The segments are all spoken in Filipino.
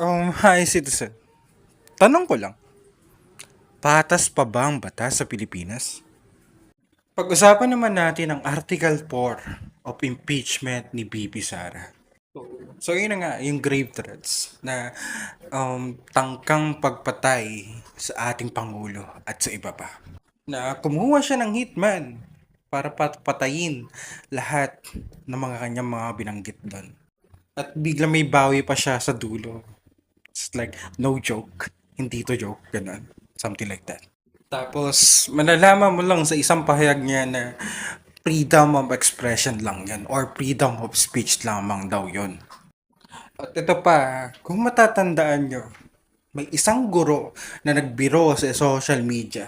Hi citizen. Tanong ko lang, patas pa ba ang batas sa Pilipinas? Pag-usapan naman natin ang Article 4 of impeachment ni BP Sara. So yun na nga, yung grave threats na tangkang pagpatay sa ating Pangulo at sa iba pa. Na kumuha siya ng hitman para patayin lahat ng mga kanyang mga binanggit doon. At bigla may bawi pa siya sa dulo. It's like, no joke. Hindi to joke. Ganun. Something like that. Tapos, malalaman mo lang sa isang pahayag niya na freedom of expression lang yan or freedom of speech lamang daw yon. At ito pa, kung matatandaan nyo, may isang guro na nagbiro sa social media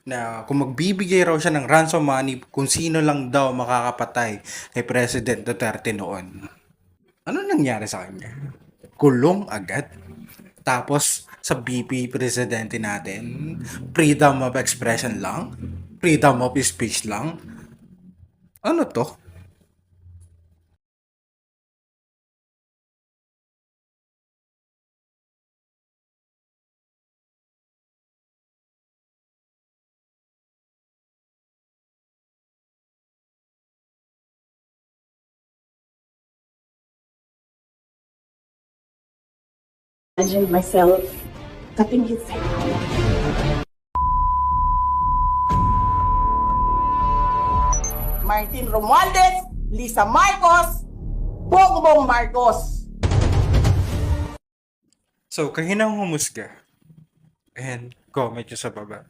na kung magbibigay raw siya ng ransom money kung sino lang daw makakapatay kay President Duterte noon. Ano nangyari sa kanya? Kulong agad. Tapos sa BP presidente natin, freedom of expression lang, freedom of speech lang. Ano to? Imagine myself cutting his hair. Martin Romualdez, Lisa Marcos, Bongbong Marcos. So, kayo nang humusga and comment nyo sa baba.